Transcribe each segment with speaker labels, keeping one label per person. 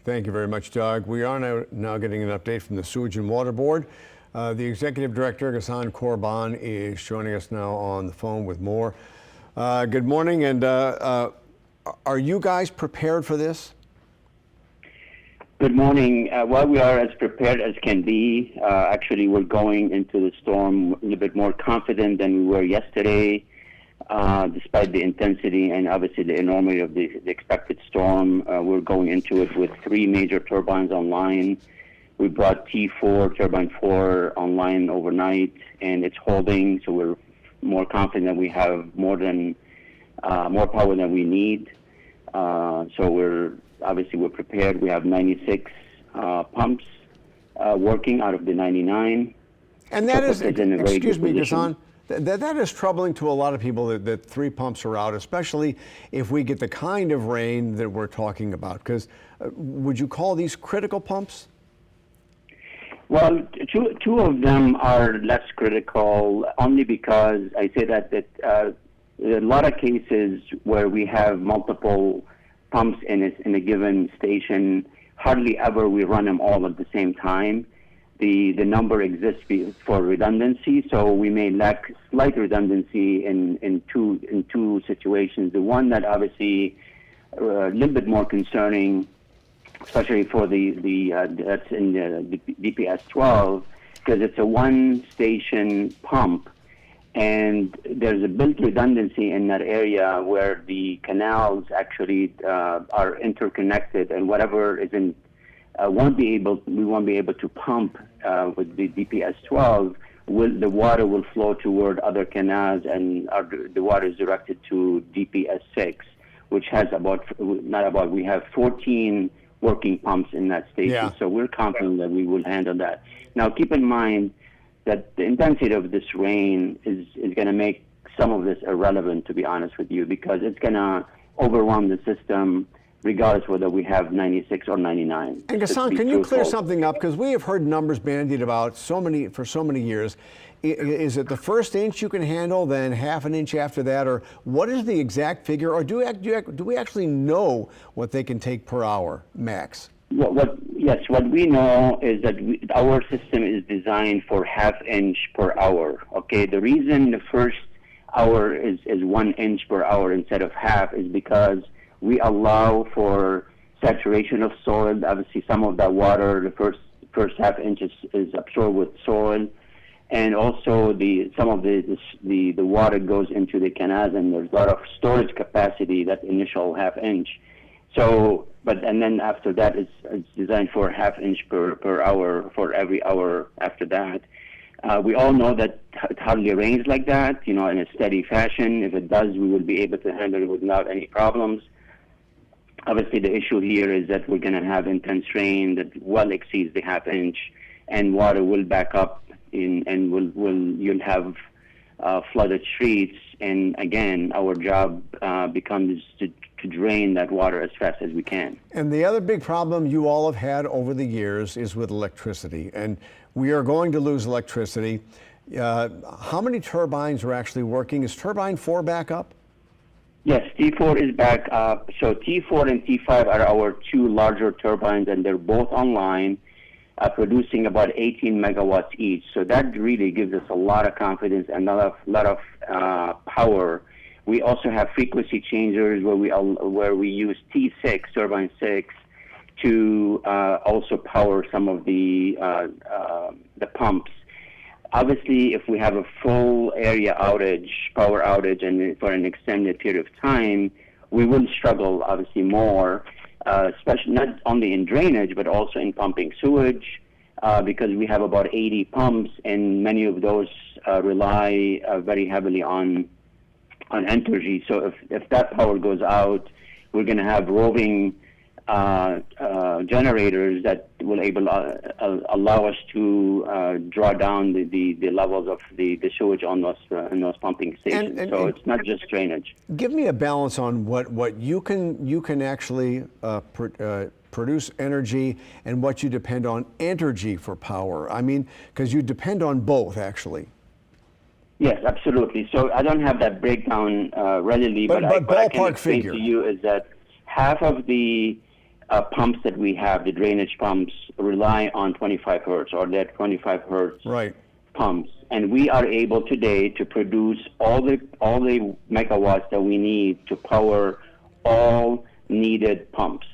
Speaker 1: Thank you very much, Doug. We are now getting an update from the Sewage and Water Board. The Executive Director, Ghassan Korban, is joining us now on the phone with more. Good morning, and are you guys prepared for this?
Speaker 2: Good morning. Well, we are as prepared as can be. Actually, we're going into the storm a little bit more confident than we were yesterday, despite the intensity and obviously the enormity of the expected storm. We're going into it with 3 major turbines online. We brought T4, turbine 4, online overnight, and it's holding, so we're more confident that we have more power than we need. So we're prepared. We have 96 pumps working out of the 99.
Speaker 1: And that is, excuse me, Ghassan, that is troubling to a lot of people that 3 pumps are out, especially if we get the kind of rain that we're talking about. Because would you call these critical pumps?
Speaker 2: Well, two of them are less critical, only because I say that a lot of cases where we have multiple pumps in a given station, hardly ever we run them all at the same time. The number exists for redundancy, so we may lack slight redundancy in two situations. The one that obviously a little bit more concerning, especially for that's in the DPS 12, because it's a one-station pump, and there's a built redundancy in that area where the canals actually are interconnected, and whatever isn't we won't be able to pump with the DPS 12. The water will flow toward other canals, and the water is directed to DPS 6, which has we have 14 working pumps in that station. Yeah. So we're confident that we will handle that. Now, keep in mind that the intensity of this rain is going to make some of this irrelevant, to be honest with you, because it's going to overwhelm the system regardless whether we have 96 or 99.
Speaker 1: And Ghassan, can you clear something up? Because we have heard numbers bandied about for so many years. Is it the first inch you can handle, then half an inch after that, or what is the exact figure, or do we actually know what they can take per hour max?
Speaker 2: Yes, what we know is that our system is designed for half inch per hour. Okay, the reason the first hour is 1 inch per hour instead of half is because we allow for saturation of soil. Obviously, some of that water, the first half inch is absorbed with soil, and also some of the water goes into the canals, and there's a lot of storage capacity that initial half inch. So, and then after that, it's designed for half inch per hour for every hour after that. We all know that it hardly rains like that, in a steady fashion. If it does, we will be able to handle it without any problems. Obviously, the issue here is that we're going to have intense rain that well exceeds the half inch, and water will back up and you'll have flooded streets. And again, our job becomes to drain that water as fast as we can.
Speaker 1: And the other big problem you all have had over the years is with electricity, and we are going to lose electricity. How many turbines are actually working? Is turbine 4 back up?
Speaker 2: Yes, T4 is back up. So T4 and T5 are our 2 larger turbines, and they're both online, producing about 18 megawatts each. So that really gives us a lot of confidence and a lot of power. We also have frequency changers where we use T6, turbine 6, to also power some of the pumps. Obviously, if we have a full area outage, power outage, and for an extended period of time, we will struggle obviously more, especially not only in drainage, but also in pumping sewage, because we have about 80 pumps, and many of those rely very heavily on energy. So if that power goes out, we're going to have roving generators that will allow us to draw down the levels of the sewage on those pumping stations. So it's not just drainage.
Speaker 1: Give me a balance on what you can actually produce energy and what you depend on energy for power. I mean, because you depend on both actually.
Speaker 2: Yes, absolutely. So I don't have that breakdown readily, but what I can explain to you is that half of the pumps that we have, the drainage pumps, rely on 25 hertz, or they're 25 hertz
Speaker 1: Right.
Speaker 2: pumps, and we are able today to produce all the megawatts that we need to power all needed pumps.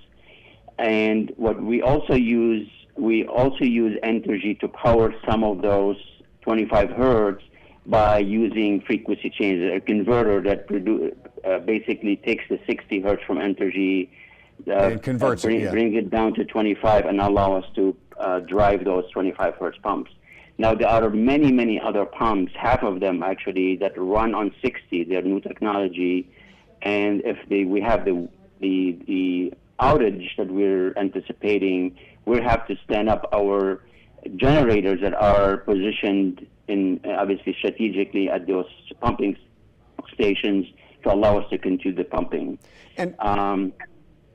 Speaker 2: And what we also use energy to power some of those 25 hertz by using frequency changes, a converter that basically takes the 60 hertz from energy,
Speaker 1: And converts it,
Speaker 2: bring it down to 25, and allow us to drive those 25 hertz pumps. Now, there are many, many other pumps, half of them actually, that run on 60. They're new technology, and if we have the outage that we're anticipating, we'll have to stand up our generators that are positioned in, obviously strategically, at those pumping stations to allow us to continue the pumping.
Speaker 1: And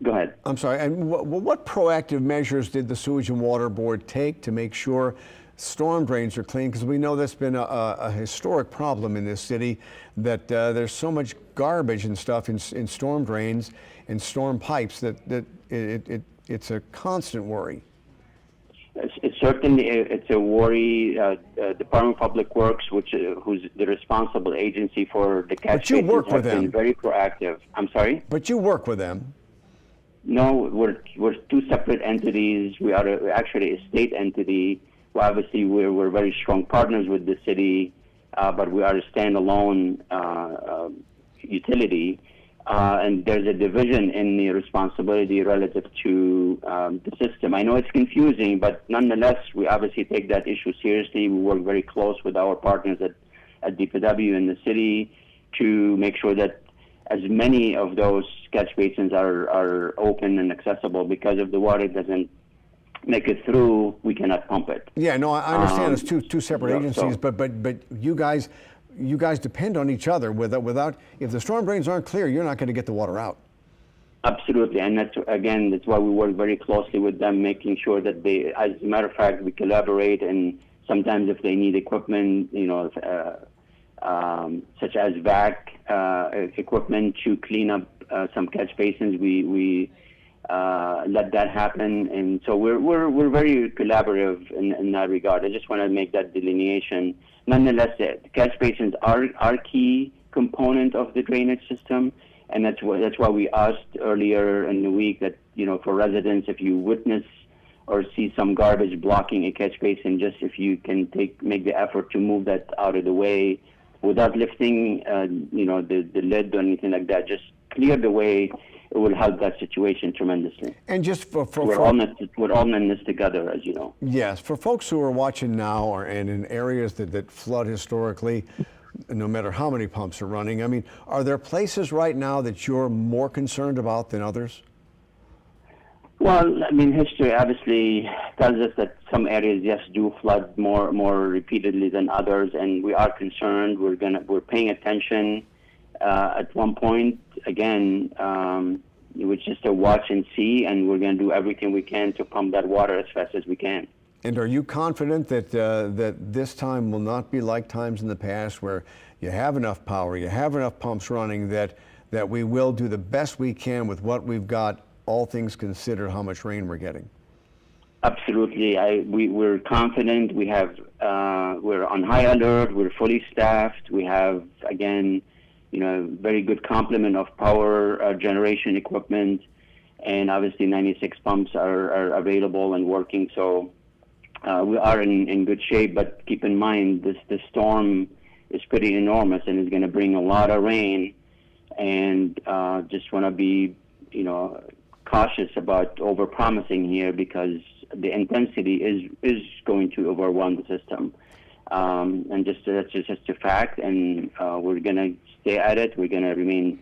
Speaker 2: go ahead.
Speaker 1: I'm sorry. And what proactive measures did the Sewage and Water Board take to make sure storm drains are clean? Because we know that's been a historic problem in this city, that there's so much garbage and stuff in storm drains and storm pipes that it's a constant worry.
Speaker 2: It's certainly it's a worry. Department of Public Works, who's the responsible agency for the catch basins, has been very proactive. I'm sorry?
Speaker 1: But you work with them.
Speaker 2: No, we're two separate entities. We are actually a state entity. Well, obviously, we're very strong partners with the city, but we are a standalone utility. And there's a division in the responsibility relative to the system. I know it's confusing, but nonetheless, we obviously take that issue seriously. We work very close with our partners at DPW in the city to make sure that as many of those catch basins are open and accessible, because if the water doesn't make it through, we cannot pump it.
Speaker 1: Yeah, no, I understand it's two separate agencies, but you guys depend on each other. Without, if the storm drains aren't clear, you're not going to get the water out.
Speaker 2: Absolutely, and that's why we work very closely with them, making sure that they, as a matter of fact, we collaborate, and sometimes if they need equipment, such as vac equipment to clean up some catch basins, we let that happen, and so we're very collaborative in that regard. I just want to make that delineation. Nonetheless, the catch basins are key component of the drainage system, and that's why we asked earlier in the week that, for residents, if you witness or see some garbage blocking a catch basin, just if you can make the effort to move that out of the way without lifting the lid or anything like that, just clear the way. It will help that situation tremendously.
Speaker 1: And just
Speaker 2: we're all in this together, as you know.
Speaker 1: Yes, for folks who are watching now and in areas that flood historically, no matter how many pumps are running, I mean, are there places right now that you're more concerned about than others?
Speaker 2: Well, I mean, history obviously tells us that some areas, yes, do flood more repeatedly than others, and we are concerned. We're paying attention. At one point, again, it was just a watch and see, and we're going to do everything we can to pump that water as fast as we can.
Speaker 1: And are you confident that that this time will not be like times in the past, where you have enough power, you have enough pumps running, that we will do the best we can with what we've got, all things considered, how much rain we're getting?
Speaker 2: Absolutely. We're confident. We're on high alert. We're fully staffed. We have, again, very good complement of power generation equipment, and obviously 96 pumps are available and working. So we are in good shape. But keep in mind, this storm is pretty enormous and is going to bring a lot of rain. And just want to be, cautious about overpromising here, because the intensity is going to overwhelm the system. And that's just a fact, and we're going to stay at it. We're going to remain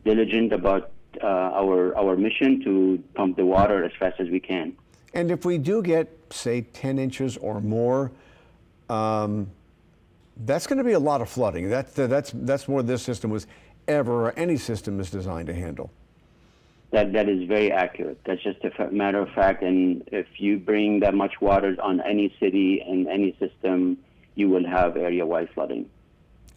Speaker 2: diligent about our mission to pump the water as fast as we can.
Speaker 1: And if we do get, say, 10 inches or more, that's going to be a lot of flooding. That's more this system was ever, or any system is designed to handle.
Speaker 2: That is very accurate. That's just a matter of fact. And if you bring that much water on any city and any system, you will have area-wide flooding.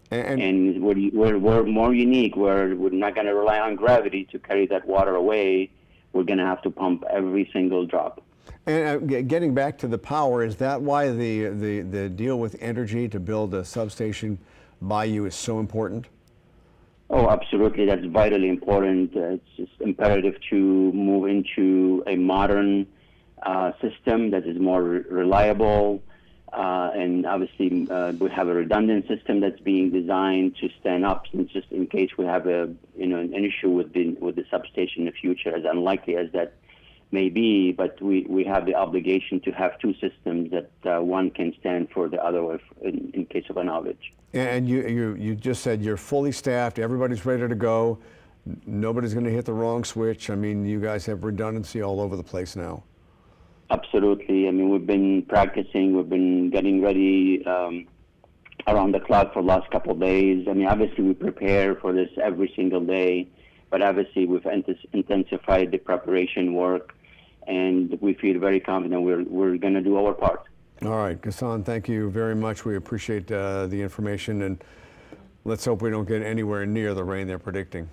Speaker 2: And we're more unique. We're not going to rely on gravity to carry that water away. we're going to have to pump every single drop.
Speaker 1: And getting back to the power, is that why the deal with Energy to build a substation by you is so important?
Speaker 2: Oh, absolutely. That's vitally important. It's just imperative to move into a modern system that is more reliable. And obviously, we have a redundant system that's being designed to stand up, just in case we have an issue with the substation in the future, as unlikely as that may be. But we have the obligation to have two systems that one can stand for the other in case of an outage.
Speaker 1: And you just said you're fully staffed, everybody's ready to go, nobody's going to hit the wrong switch. I mean, you guys have redundancy all over the place now.
Speaker 2: Absolutely. I mean, we've been practicing, we've been getting ready around the clock for the last couple of days. I mean, obviously we prepare for this every single day, but obviously we've intensified the preparation work, and we feel very confident we're going to do our part.
Speaker 1: All right, Ghassan, thank you very much. We appreciate the information, and let's hope we don't get anywhere near the rain they're predicting.